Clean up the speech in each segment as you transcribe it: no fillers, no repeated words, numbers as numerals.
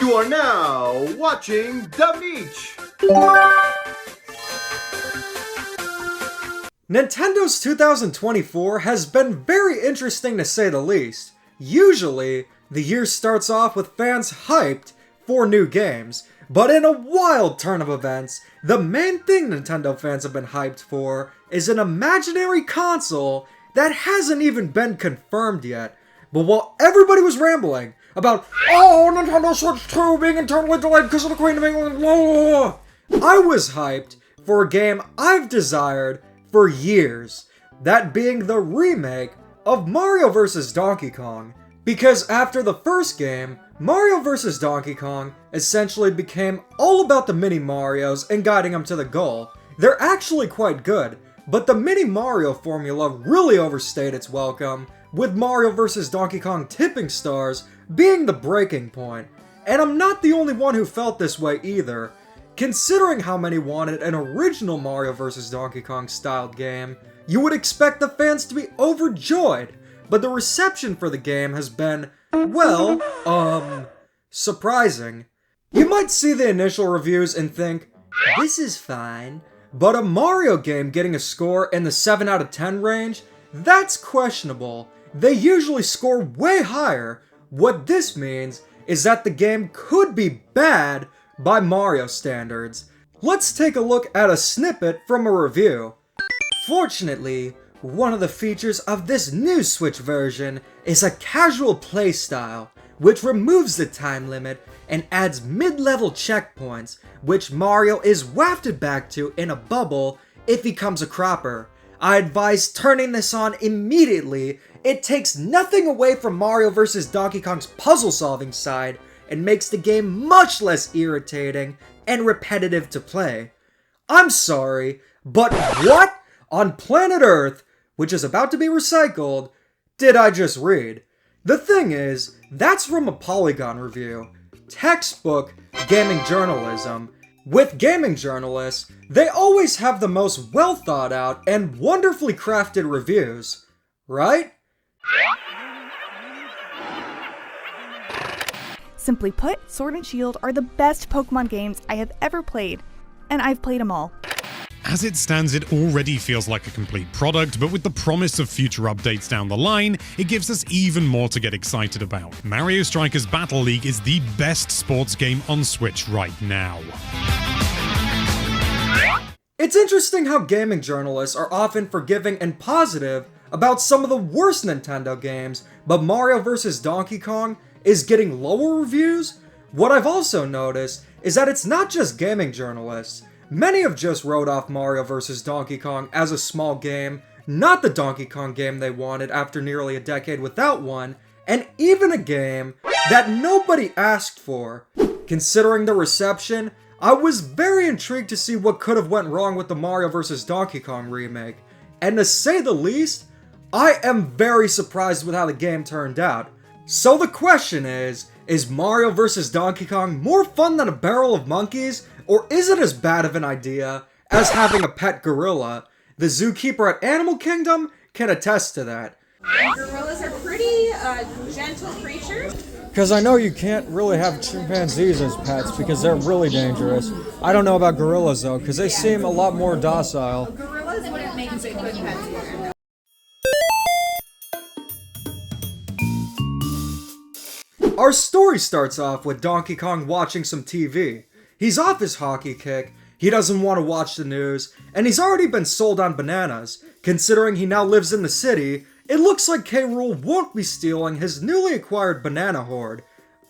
You are now watching The Meech. Nintendo's 2024 has been very interesting to say the least. Usually, the year starts off with fans hyped for new games, but in a wild turn of events, the main thing Nintendo fans have been hyped for is an imaginary console that hasn't even been confirmed yet. But while everybody was rambling about, oh, Nintendo Switch 2 being internally delayed because of the Queen of England, blah, blah, blah, I was hyped for a game I've desired for years, that being the remake of Mario vs. Donkey Kong. Because after the first game, Mario vs. Donkey Kong essentially became all about the mini Marios and guiding them to the goal. They're actually quite good, but the mini Mario formula really overstayed its welcome, with Mario vs. Donkey Kong Tipping Stars being the breaking point. And I'm not the only one who felt this way either. Considering how many wanted an original Mario vs. Donkey Kong styled game, you would expect the fans to be overjoyed, but the reception for the game has been, well, surprising. You might see the initial reviews and think, this is fine, but a Mario game getting a score in the 7 out of 10 range, that's questionable. They usually score way higher. What this means is that the game could be bad by Mario standards. Let's take a look at a snippet from a review. Fortunately, one of the features of this new Switch version is a casual playstyle, which removes the time limit and adds mid-level checkpoints, which Mario is wafted back to in a bubble if he comes a cropper. I advise turning this on immediately. It takes nothing away from Mario vs. Donkey Kong's puzzle-solving side and makes the game much less irritating and repetitive to play. I'm sorry, but what on planet Earth, which is about to be recycled, did I just read? The thing is, that's from a Polygon review. Textbook gaming journalism. With gaming journalists, they always have the most well thought out and wonderfully crafted reviews, right? Simply put, Sword and Shield are the best Pokemon games I have ever played, and I've played them all. As it stands, it already feels like a complete product, but with the promise of future updates down the line, it gives us even more to get excited about. Mario Strikers Battle League is the best sports game on Switch right now. It's interesting how gaming journalists are often forgiving and positive about some of the worst Nintendo games, but Mario vs. Donkey Kong is getting lower reviews. What I've also noticed is that it's not just gaming journalists. Many have just wrote off Mario vs. Donkey Kong as a small game, not the Donkey Kong game they wanted after nearly a decade without one, and even a game that nobody asked for. Considering the reception, I was very intrigued to see what could have went wrong with the Mario vs. Donkey Kong remake, and to say the least, I am very surprised with how the game turned out. So the question is Mario vs. Donkey Kong more fun than a barrel of monkeys, or is it as bad of an idea as having a pet gorilla? The zookeeper at Animal Kingdom can attest to that. Gorillas are pretty gentle creatures. Because I know you can't really have chimpanzees as pets because they're really dangerous. I don't know about gorillas though, because they seem a lot more docile. Gorillas wouldn't make good pets either. Our story starts off with Donkey Kong watching some TV. He's off his hockey kick, he doesn't want to watch the news, and he's already been sold on bananas. Considering he now lives in the city, it looks like K. Rool won't be stealing his newly acquired banana hoard.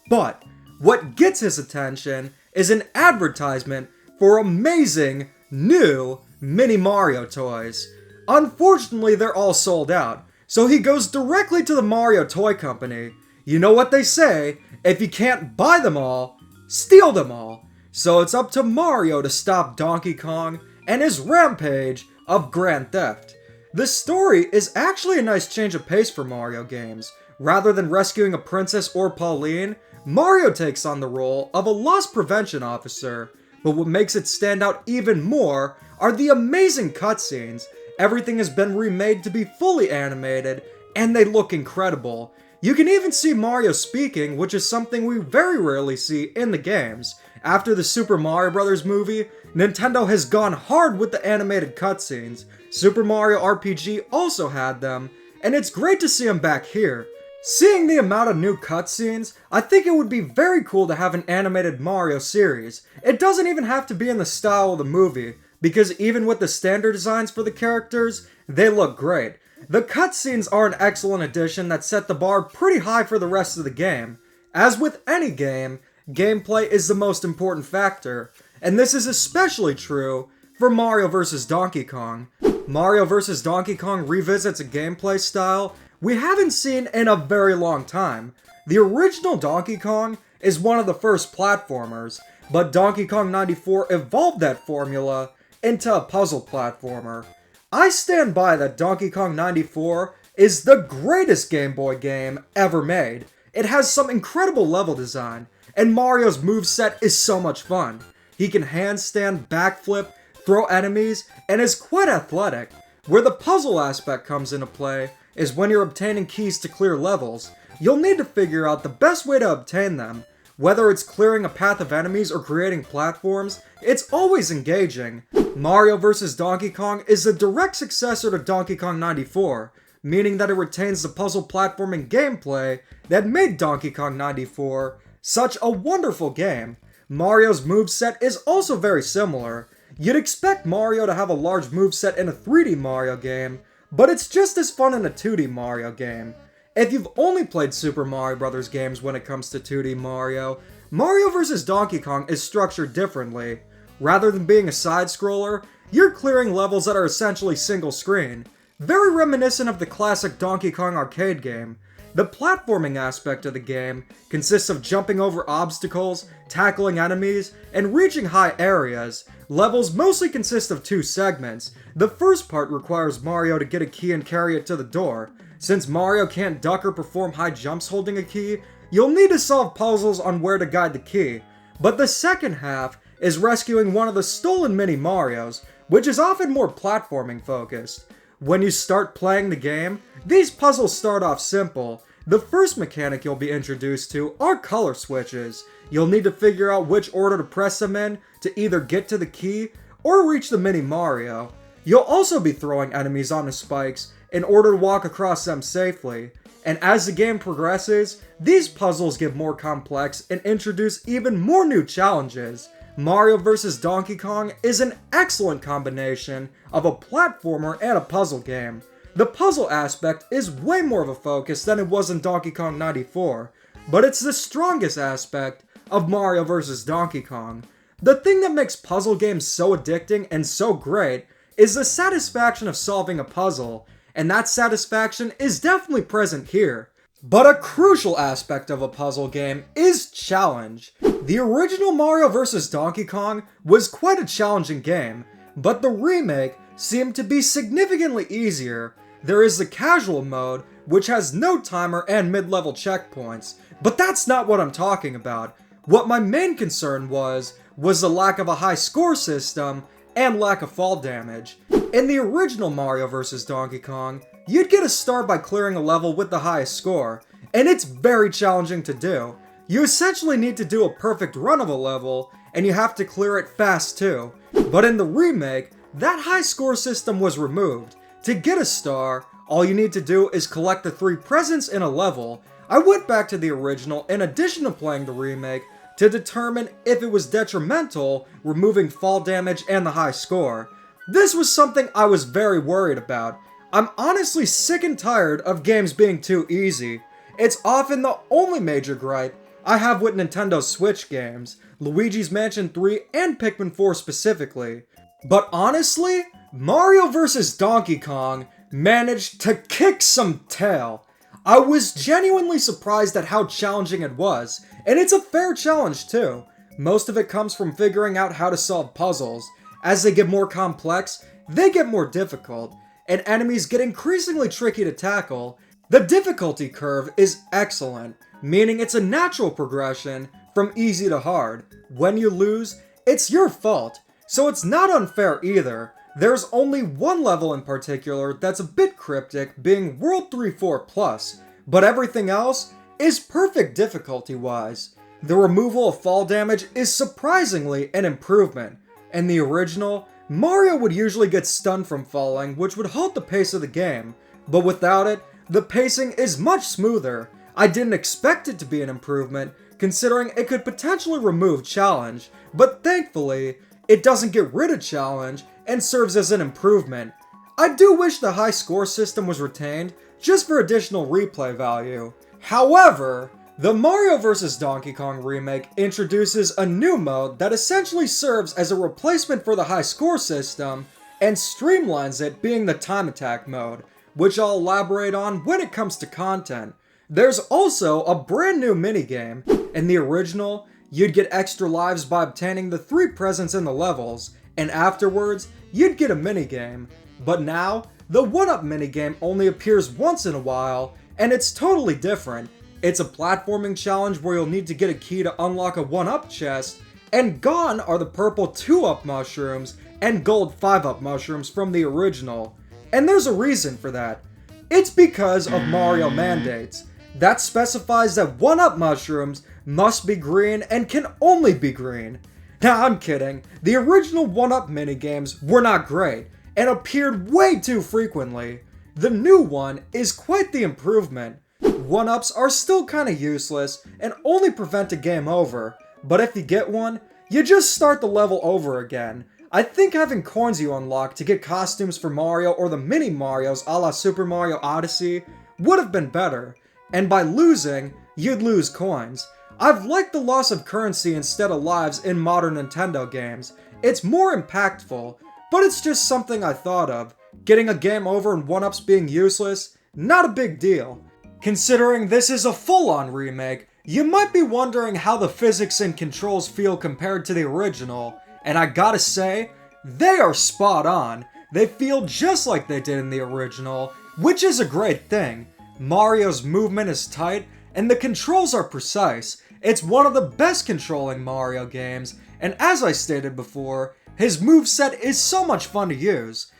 But what gets his attention is an advertisement for amazing, new Mini Mario toys. Unfortunately, they're all sold out, so he goes directly to the Mario Toy Company. You know what they say, if you can't buy them all, steal them all. So it's up to Mario to stop Donkey Kong and his rampage of grand theft. The story is actually a nice change of pace for Mario games. Rather than rescuing a princess or Pauline, Mario takes on the role of a loss prevention officer. But what makes it stand out even more are the amazing cutscenes. Everything has been remade to be fully animated, and they look incredible. You can even see Mario speaking, which is something we very rarely see in the games. After the Super Mario Bros. Movie, Nintendo has gone hard with the animated cutscenes. Super Mario RPG also had them, and it's great to see them back here. Seeing the amount of new cutscenes, I think it would be very cool to have an animated Mario series. It doesn't even have to be in the style of the movie, because even with the standard designs for the characters, they look great. The cutscenes are an excellent addition that set the bar pretty high for the rest of the game. As with any game, gameplay is the most important factor, and this is especially true for Mario vs. Donkey Kong. Mario vs. Donkey Kong revisits a gameplay style we haven't seen in a very long time. The original Donkey Kong is one of the first platformers, but Donkey Kong 94 evolved that formula into a puzzle platformer. I stand by that Donkey Kong 94 is the greatest Game Boy game ever made. It has some incredible level design, and Mario's moveset is so much fun. He can handstand, backflip, throw enemies, and is quite athletic. Where the puzzle aspect comes into play is when you're obtaining keys to clear levels. You'll need to figure out the best way to obtain them. Whether it's clearing a path of enemies or creating platforms, it's always engaging. Mario vs. Donkey Kong is a direct successor to Donkey Kong 94, meaning that it retains the puzzle platforming gameplay that made Donkey Kong 94 such a wonderful game. Mario's moveset is also very similar. You'd expect Mario to have a large moveset in a 3D Mario game, but it's just as fun in a 2D Mario game. If you've only played Super Mario Bros. Games when it comes to 2D Mario, Mario vs. Donkey Kong is structured differently. Rather than being a side-scroller, you're clearing levels that are essentially single screen, very reminiscent of the classic Donkey Kong arcade game. The platforming aspect of the game consists of jumping over obstacles, tackling enemies, and reaching high areas. Levels mostly consist of two segments. The first part requires Mario to get a key and carry it to the door. Since Mario can't duck or perform high jumps holding a key, you'll need to solve puzzles on where to guide the key. But the second half is rescuing one of the stolen mini Marios, which is often more platforming focused. When you start playing the game, these puzzles start off simple. The first mechanic you'll be introduced to are color switches. You'll need to figure out which order to press them in to either get to the key or reach the mini Mario. You'll also be throwing enemies onto spikes in order to walk across them safely. And as the game progresses, these puzzles get more complex and introduce even more new challenges. Mario vs. Donkey Kong is an excellent combination of a platformer and a puzzle game. The puzzle aspect is way more of a focus than it was in Donkey Kong 94, but it's the strongest aspect of Mario vs. Donkey Kong. The thing that makes puzzle games so addicting and so great is the satisfaction of solving a puzzle, and that satisfaction is definitely present here. But a crucial aspect of a puzzle game is challenge. The original Mario vs. Donkey Kong was quite a challenging game, but the remake seemed to be significantly easier. There is the casual mode, which has no timer and mid-level checkpoints, but that's not what I'm talking about. What my main concern was the lack of a high score system and lack of fall damage. In the original Mario vs. Donkey Kong, you'd get a star by clearing a level with the highest score, and it's very challenging to do. You essentially need to do a perfect run of a level, and you have to clear it fast too. But in the remake, that high score system was removed. To get a star, all you need to do is collect the 3 presents in a level. I went back to the original in addition to playing the remake to determine if it was detrimental, removing fall damage and the high score. This was something I was very worried about. I'm honestly sick and tired of games being too easy. It's often the only major gripe I have with Nintendo Switch games, Luigi's Mansion 3 and Pikmin 4 specifically. But honestly, Mario vs. Donkey Kong managed to kick some tail. I was genuinely surprised at how challenging it was, and it's a fair challenge too. Most of it comes from figuring out how to solve puzzles. As they get more complex, they get more difficult, and enemies get increasingly tricky to tackle. The difficulty curve is excellent, meaning it's a natural progression from easy to hard. When you lose, it's your fault, so it's not unfair either. There's only one level in particular that's a bit cryptic, being World 3-4 Plus, but everything else is perfect difficulty-wise. The removal of fall damage is surprisingly an improvement. In the original, Mario would usually get stunned from falling, which would halt the pace of the game, but without it, the pacing is much smoother. I didn't expect it to be an improvement, considering it could potentially remove challenge, but thankfully, it doesn't get rid of challenge and serves as an improvement. I do wish the high score system was retained, just for additional replay value. However, the Mario vs. Donkey Kong remake introduces a new mode that essentially serves as a replacement for the high score system and streamlines it, being the time attack mode, which I'll elaborate on when it comes to content. There's also a brand new minigame. In the original, you'd get extra lives by obtaining the 3 presents in the levels, and afterwards, you'd get a minigame. But now, the 1-Up minigame only appears once in a while, and it's totally different. It's a platforming challenge where you'll need to get a key to unlock a 1-Up chest, and gone are the purple 2-Up mushrooms and gold 5-Up mushrooms from the original. And there's a reason for that. It's because of Mario mandates. That specifies that 1-Up mushrooms must be green and can only be green. Now I'm kidding, the original 1-Up minigames were not great, and appeared way too frequently. The new one is quite the improvement. 1-Ups are still kinda useless and only prevent a game over, but if you get one, you just start the level over again. I think having coins you unlock to get costumes for Mario or the mini Marios a la Super Mario Odyssey would have been better, and by losing, you'd lose coins. I've liked the loss of currency instead of lives in modern Nintendo games. It's more impactful, but it's just something I thought of. Getting a game over and 1-Ups being useless, not a big deal. Considering this is a full-on remake, you might be wondering how the physics and controls feel compared to the original, and I gotta say, they are spot on. They feel just like they did in the original, which is a great thing. Mario's movement is tight, and the controls are precise. It's one of the best controlling Mario games, and as I stated before, his moveset is so much fun to use.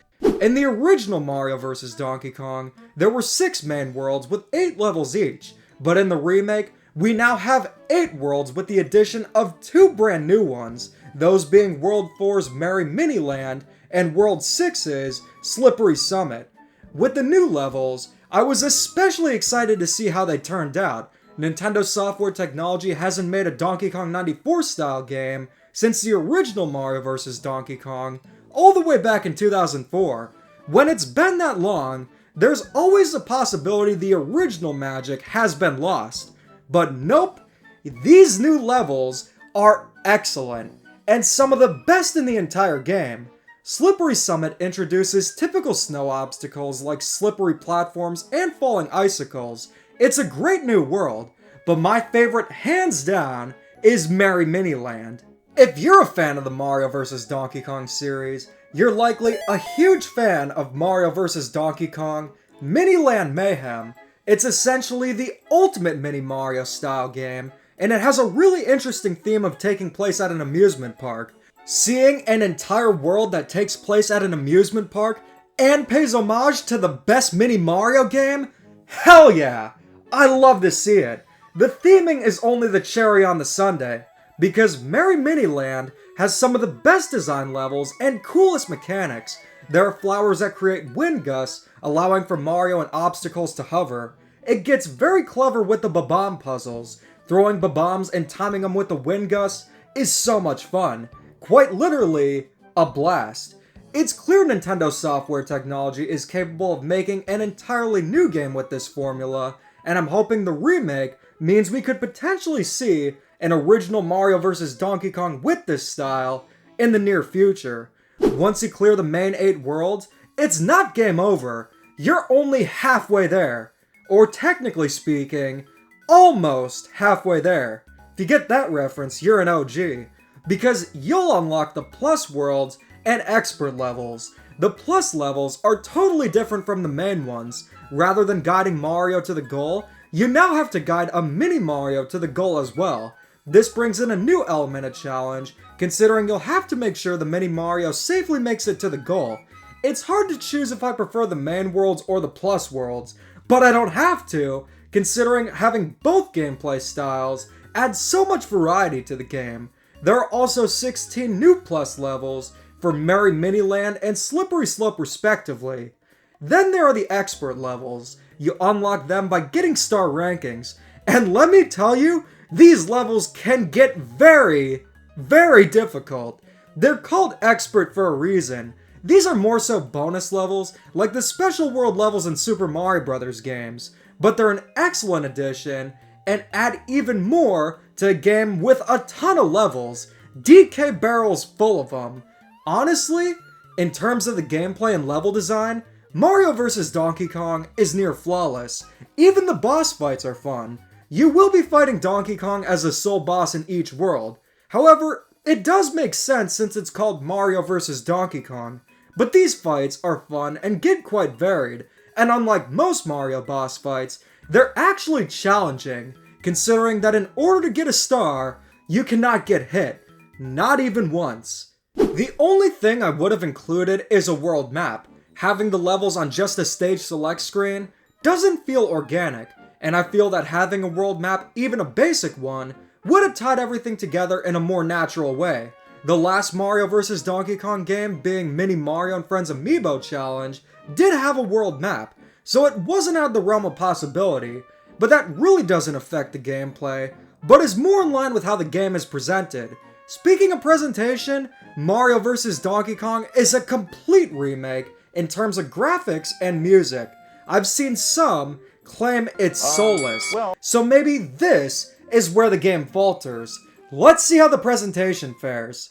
In the original Mario vs. Donkey Kong, there were 6 main worlds with 8 levels each, but in the remake, we now have 8 worlds with the addition of 2 brand new ones, those being World 4's Merry Mini Land and World 6's Slippery Summit. With the new levels, I was especially excited to see how they turned out. Nintendo Software Technology hasn't made a Donkey Kong 94 style game since the original Mario vs. Donkey Kong, all the way back in 2004. When it's been that long, there's always a possibility the original magic has been lost. But nope, these new levels are excellent, and some of the best in the entire game. Slippery Summit introduces typical snow obstacles like slippery platforms and falling icicles. It's a great new world, but my favorite, hands down, is Merry Mini Land. If you're a fan of the Mario vs. Donkey Kong series, you're likely a huge fan of Mario vs. Donkey Kong Mini Land Mayhem. It's essentially the ultimate Mini Mario style game, and it has a really interesting theme of taking place at an amusement park. Seeing an entire world that takes place at an amusement park and pays homage to the best Mini Mario game? Hell yeah! I love to see it. The theming is only the cherry on the sundae, because Merry Mini Land has some of the best design levels and coolest mechanics. There are flowers that create wind gusts, allowing for Mario and obstacles to hover. It gets very clever with the Bob-omb puzzles. Throwing Bob-ombs and timing them with the wind gusts is so much fun. Quite literally, a blast. It's clear Nintendo Software Technology is capable of making an entirely new game with this formula, and I'm hoping the remake means we could potentially see an original Mario vs. Donkey Kong with this style in the near future. Once you clear the main 8 worlds, it's not game over. You're only halfway there. Or technically speaking, almost halfway there. If you get that reference, you're an OG. Because you'll unlock the Plus worlds and Expert levels. The Plus levels are totally different from the main ones. Rather than guiding Mario to the goal, you now have to guide a mini Mario to the goal as well. This brings in a new element of challenge, considering you'll have to make sure the mini Mario safely makes it to the goal. It's hard to choose if I prefer the main worlds or the Plus worlds, but I don't have to, considering having both gameplay styles adds so much variety to the game. There are also 16 new plus levels for Merry Miniland and Slippery Slope respectively. Then there are the expert levels. You unlock them by getting star rankings, and let me tell you, these levels can get very, very difficult. They're called expert for a reason. These are more so bonus levels, like the special world levels in Super Mario Bros. Games, but they're an excellent addition and add even more to a game with a ton of levels. DK barrels full of them. Honestly, in terms of the gameplay and level design, Mario vs. Donkey Kong is near flawless. Even the boss fights are fun. You will be fighting Donkey Kong as the sole boss in each world. However, it does make sense since it's called Mario vs. Donkey Kong. But these fights are fun and get quite varied, and unlike most Mario boss fights, they're actually challenging, considering that in order to get a star, you cannot get hit. Not even once. The only thing I would have included is a world map. Having the levels on just a stage select screen doesn't feel organic, and I feel that having a world map, even a basic one, would have tied everything together in a more natural way. The last Mario vs. Donkey Kong game, being Mini Mario and Friends Amiibo Challenge, did have a world map, so it wasn't out of the realm of possibility, but that really doesn't affect the gameplay, but is more in line with how the game is presented. Speaking of presentation, Mario vs. Donkey Kong is a complete remake in terms of graphics and music. I've seen some claim it's soulless, so maybe this is where the game falters. Let's see how the presentation fares.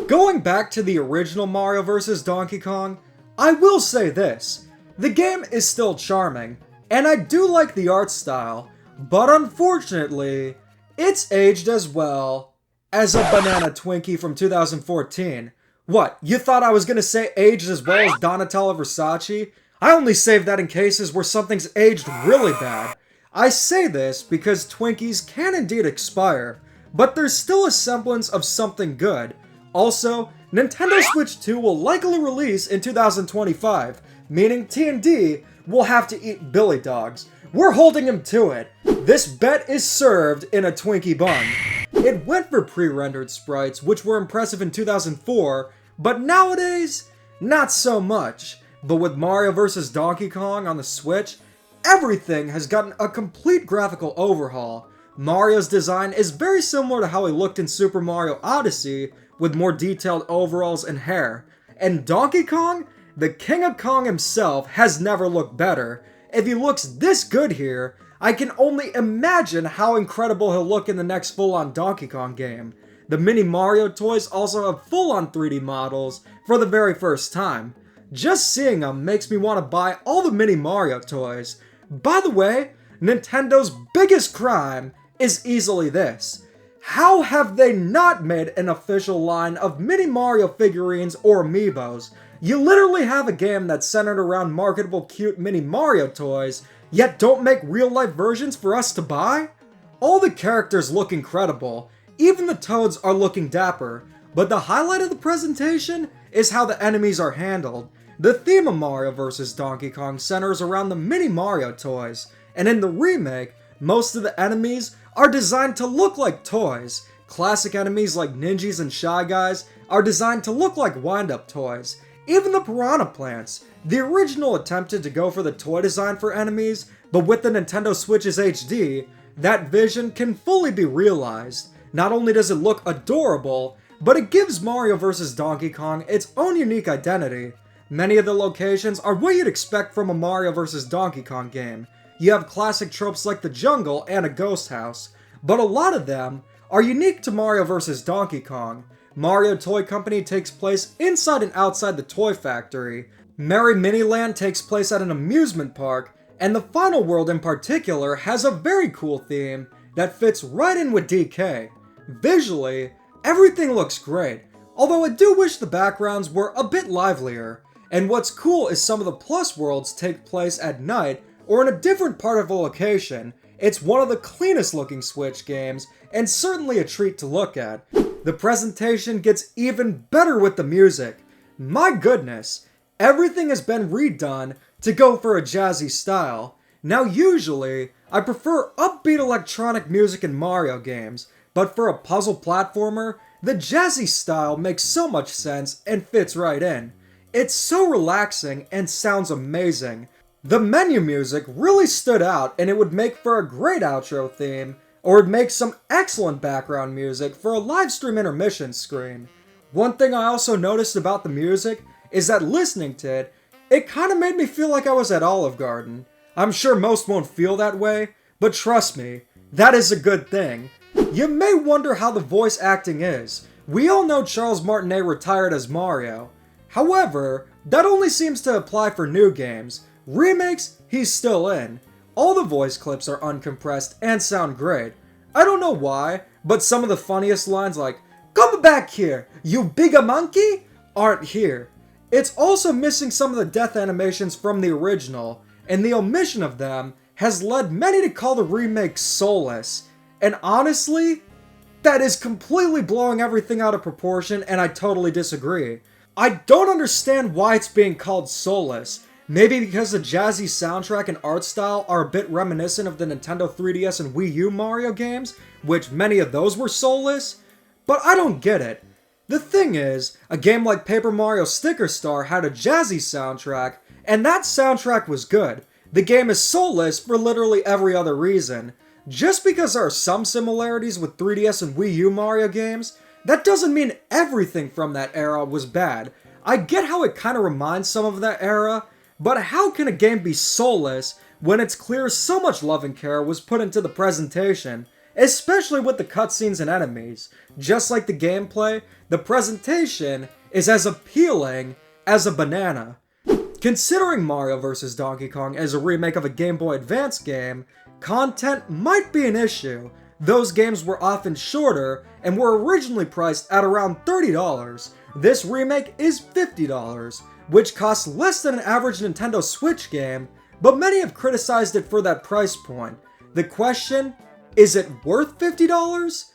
Going back to the original Mario vs. Donkey Kong, I will say this. The game is still charming, and I do like the art style, but unfortunately, it's aged as well as a banana Twinkie from 2014. What, you thought I was gonna say aged as well as Donatella Versace? I only save that in cases where something's aged really bad. I say this because Twinkies can indeed expire, but there's still a semblance of something good. Also, Nintendo Switch 2 will likely release in 2025, meaning T&D will have to eat Billy Dogs. We're holding him to it. This bet is served in a Twinkie bun. It went for pre-rendered sprites, which were impressive in 2004, but nowadays, not so much. But with Mario vs. Donkey Kong on the Switch, everything has gotten a complete graphical overhaul. Mario's design is very similar to how he looked in Super Mario Odyssey, with more detailed overalls and hair. And Donkey Kong, the King of Kong himself, has never looked better. If he looks this good here, I can only imagine how incredible he'll look in the next full-on Donkey Kong game. The Mini Mario toys also have full-on 3D models for the very first time. Just seeing them makes me want to buy all the Mini Mario toys. By the way, Nintendo's biggest crime is easily this. How have they not made an official line of Mini Mario figurines or amiibos? You literally have a game that's centered around marketable cute Mini Mario toys, yet don't make real-life versions for us to buy? All the characters look incredible, even the Toads are looking dapper, but the highlight of the presentation is how the enemies are handled. The theme of Mario vs. Donkey Kong centers around the Mini Mario toys, and in the remake, most of the enemies are designed to look like toys. Classic enemies like Ninjas and Shy Guys are designed to look like wind-up toys. Even the Piranha Plants. The original attempted to go for the toy design for enemies, but with the Nintendo Switch's HD, that vision can fully be realized. Not only does it look adorable, but it gives Mario vs. Donkey Kong its own unique identity. Many of the locations are what you'd expect from a Mario vs. Donkey Kong game. You have classic tropes like the jungle and a ghost house, but a lot of them are unique to Mario vs. Donkey Kong. Mario Toy Company takes place inside and outside the toy factory. Merry Miniland takes place at an amusement park, and the final world in particular has a very cool theme that fits right in with DK. Visually, everything looks great, although I do wish the backgrounds were a bit livelier. And what's cool is some of the plus worlds take place at night or in a different part of a location. It's one of the cleanest looking Switch games, and certainly a treat to look at. The presentation gets even better with the music. My goodness, Everything has been redone to go for a jazzy style. Now usually, I prefer upbeat electronic music in Mario games, but for a puzzle platformer, the jazzy style makes so much sense and fits right in. It's so relaxing and sounds amazing. The menu music really stood out and it would make for a great outro theme, or it'd make some excellent background music for a livestream intermission screen. One thing I also noticed about the music is that listening to it, it kinda made me feel like I was at Olive Garden. I'm sure most won't feel that way, but trust me, that is a good thing. You may wonder how the voice acting is. We all know Charles Martinet retired as Mario. However, that only seems to apply for new games. Remakes, he's still in. All the voice clips are uncompressed and sound great. I don't know why, but some of the funniest lines like, "Come back here, you bigger monkey," aren't here. It's also missing some of the death animations from the original, and the omission of them has led many to call the remake soulless. And honestly, that is completely blowing everything out of proportion, and I totally disagree. I don't understand why it's being called soulless. Maybe because the jazzy soundtrack and art style are a bit reminiscent of the Nintendo 3DS and Wii U Mario games, which many of those were soulless, but I don't get it. The thing is, a game like Paper Mario Sticker Star had a jazzy soundtrack, and that soundtrack was good. The game is soulless for literally every other reason. Just because there are some similarities with 3DS and Wii U Mario games, that doesn't mean everything from that era was bad. I get how it kinda reminds some of that era, but how can a game be soulless when it's clear so much love and care was put into the presentation, especially with the cutscenes and enemies? Just like the gameplay, the presentation is as appealing as a banana. Considering Mario vs. Donkey Kong as a remake of a Game Boy Advance game, content might be an issue. Those games were often shorter and were originally priced at around $30. This remake is $50, which costs less than an average Nintendo Switch game, but many have criticized it for that price point. The question, is it worth $50?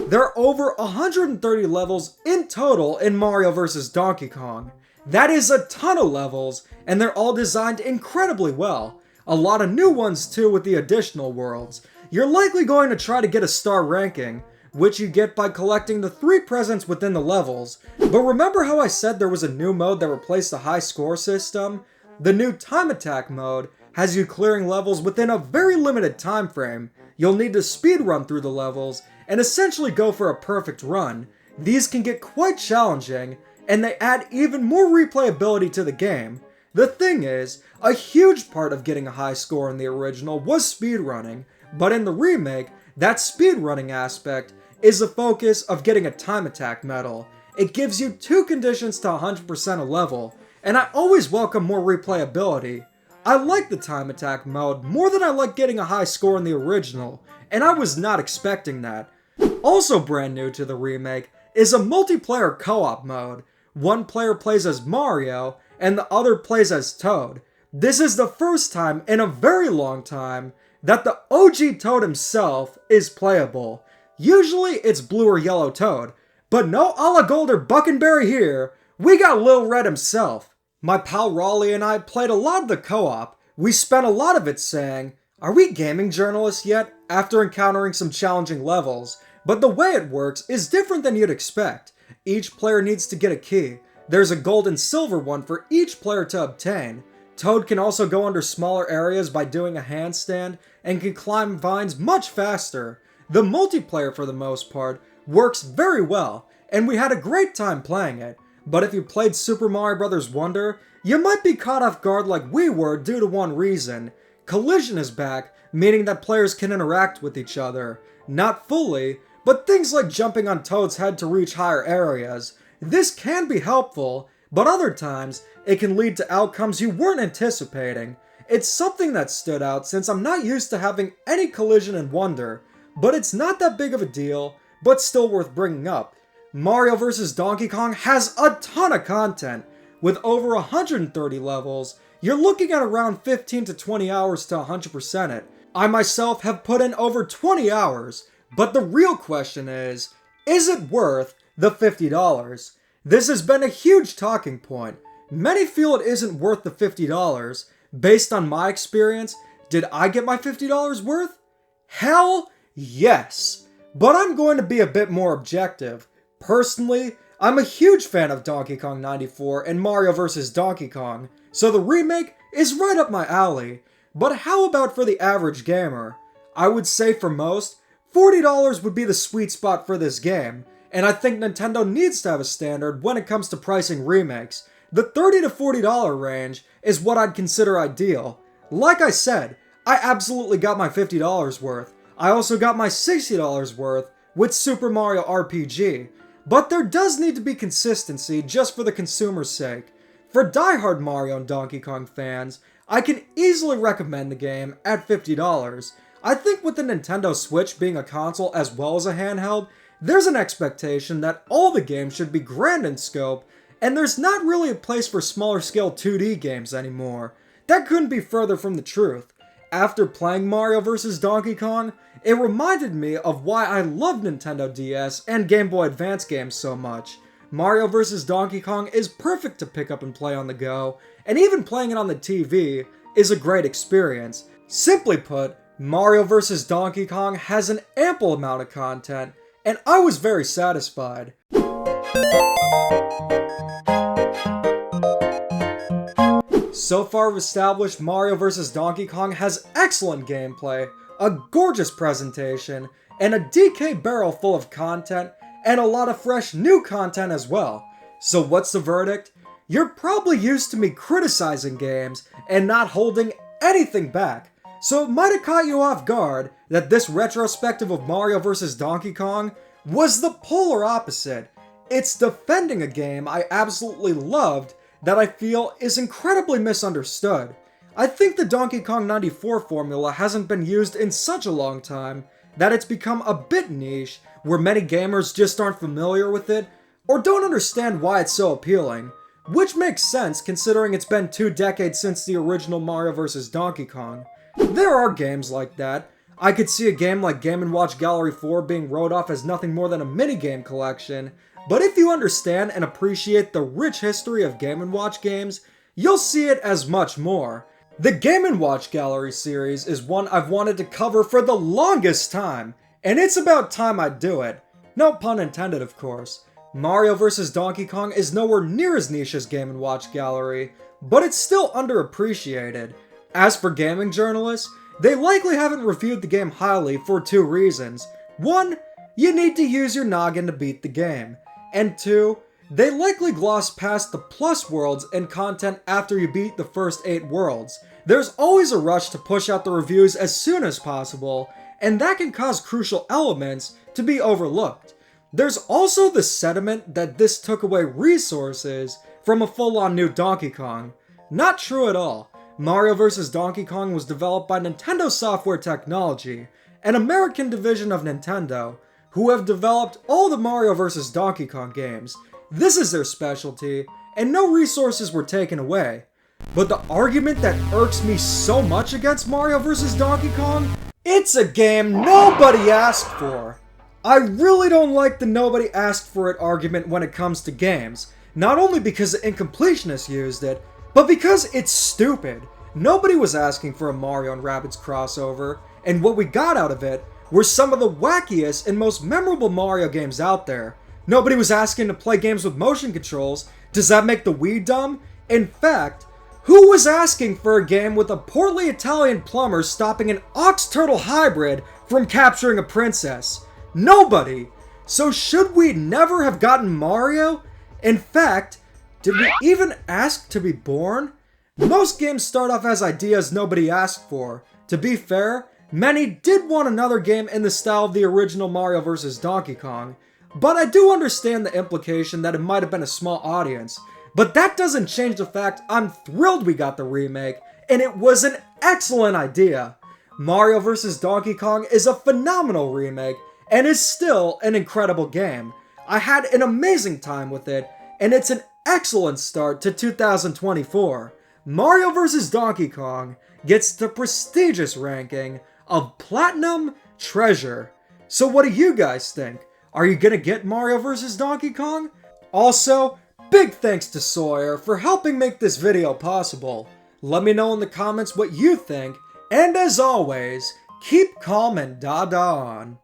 There are over 130 levels in total in Mario vs. Donkey Kong. That is a ton of levels, and they're all designed incredibly well. A lot of new ones too with the additional worlds. You're likely going to try to get a star ranking, which you get by collecting the 3 presents within the levels. But remember how I said there was a new mode that replaced the high score system? The new time attack mode has you clearing levels within a very limited time frame. You'll need to speed run through the levels and essentially go for a perfect run. These can get quite challenging, and they add even more replayability to the game. The thing is, a huge part of getting a high score in the original was speedrunning, but in the remake, that speedrunning aspect is the focus of getting a time attack medal. It gives you 2 conditions to 100% a level, and I always welcome more replayability. I like the time attack mode more than I like getting a high score in the original, and I was not expecting that. Also brand new to the remake is a multiplayer co-op mode. One player plays as Mario, and the other plays as Toad. This is the first time in a very long time that the OG Toad himself is playable. Usually it's blue or yellow Toad, but no a la Gold or Buckenberry here, we got Lil Red himself. My pal Raleigh and I played a lot of the co-op. We spent a lot of it saying, "Are we gaming journalists yet?" after encountering some challenging levels. But the way it works is different than you'd expect. Each player needs to get a key. There's a gold and silver one for each player to obtain. Toad can also go under smaller areas by doing a handstand and can climb vines much faster. The multiplayer, for the most part, works very well, and we had a great time playing it. But if you played Super Mario Bros. Wonder, you might be caught off guard like we were due to one reason. Collision is back, meaning that players can interact with each other. Not fully, but things like jumping on Toad's head to reach higher areas. This can be helpful, but other times, it can lead to outcomes you weren't anticipating. It's something that stood out since I'm not used to having any collision in Wonder, but it's not that big of a deal, but still worth bringing up. Mario vs. Donkey Kong has a ton of content. With over 130 levels, you're looking at around 15 to 20 hours to 100% it. I myself have put in over 20 hours, but the real question is Is it worth the $50? This has been a huge talking point. Many feel it isn't worth the $50. Based on my experience, did I get my $50 worth? Hell yes! But I'm going to be a bit more objective. Personally, I'm a huge fan of Donkey Kong 94 and Mario vs. Donkey Kong, so the remake is right up my alley. But how about for the average gamer? I would say for most, $40 would be the sweet spot for this game, and I think Nintendo needs to have a standard when it comes to pricing remakes. The $30 to $40 range is what I'd consider ideal. Like I said, I absolutely got my $50 worth. I also got my $60 worth with Super Mario RPG. But there does need to be consistency just for the consumer's sake. For diehard Mario and Donkey Kong fans, I can easily recommend the game at $50. I think with the Nintendo Switch being a console as well as a handheld, there's an expectation that all the games should be grand in scope, and there's not really a place for smaller scale 2D games anymore. That couldn't be further from the truth. After playing Mario vs. Donkey Kong, it reminded me of why I loved Nintendo DS and Game Boy Advance games so much. Mario vs. Donkey Kong is perfect to pick up and play on the go, and even playing it on the TV is a great experience. Simply put, Mario vs. Donkey Kong has an ample amount of content, and I was very satisfied. So far we've established Mario vs. Donkey Kong has excellent gameplay, a gorgeous presentation, and a DK barrel full of content, and a lot of fresh new content as well. So what's the verdict? You're probably used to me criticizing games and not holding anything back, so it might have caught you off guard that this retrospective of Mario vs. Donkey Kong was the polar opposite. It's defending a game I absolutely loved that I feel is incredibly misunderstood. I think the Donkey Kong 94 formula hasn't been used in such a long time that it's become a bit niche, where many gamers just aren't familiar with it, or don't understand why it's so appealing, which makes sense considering it's been 2 decades since the original Mario vs. Donkey Kong. There are games like that. I could see a game like Game & Watch Gallery 4 being wrote off as nothing more than a minigame collection, but if you understand and appreciate the rich history of Game & Watch games, you'll see it as much more. The Game & Watch Gallery series is one I've wanted to cover for the longest time, and it's about time I do it. No pun intended, of course. Mario vs. Donkey Kong is nowhere near as niche as Game & Watch Gallery, but it's still underappreciated. As for gaming journalists, they likely haven't reviewed the game highly for 2 reasons. 1, you need to use your noggin to beat the game. And 2, they likely gloss past the plus worlds and content after you beat the first 8 worlds. There's always a rush to push out the reviews as soon as possible, and that can cause crucial elements to be overlooked. There's also the sentiment that this took away resources from a full-on new Donkey Kong. Not true at all. Mario vs. Donkey Kong was developed by Nintendo Software Technology, an American division of Nintendo, who have developed all the Mario vs. Donkey Kong games. This is their specialty, and no resources were taken away. But the argument that irks me so much against Mario vs. Donkey Kong? It's a game nobody asked for! I really don't like the nobody asked for it argument when it comes to games, not only because the Incompletionists used it, but because it's stupid. Nobody was asking for a Mario and Rabbids crossover, and what we got out of it were some of the wackiest and most memorable Mario games out there. Nobody was asking to play games with motion controls. Does that make the Wii dumb? In fact, who was asking for a game with a portly Italian plumber stopping an ox-turtle hybrid from capturing a princess? Nobody! So should we never have gotten Mario? In fact, did we even ask to be born? Most games start off as ideas nobody asked for. To be fair, many did want another game in the style of the original Mario vs. Donkey Kong, but I do understand the implication that it might have been a small audience. But that doesn't change the fact I'm thrilled we got the remake, and it was an excellent idea. Mario vs. Donkey Kong is a phenomenal remake, and is still an incredible game. I had an amazing time with it, and it's an excellent start to 2024. Mario vs. Donkey Kong gets the prestigious ranking of Platinum Treasure. So what do you guys think? Are you gonna get Mario vs. Donkey Kong? Also, big thanks to Sawyer for helping make this video possible. Let me know in the comments what you think, and as always, keep calm and da-da on.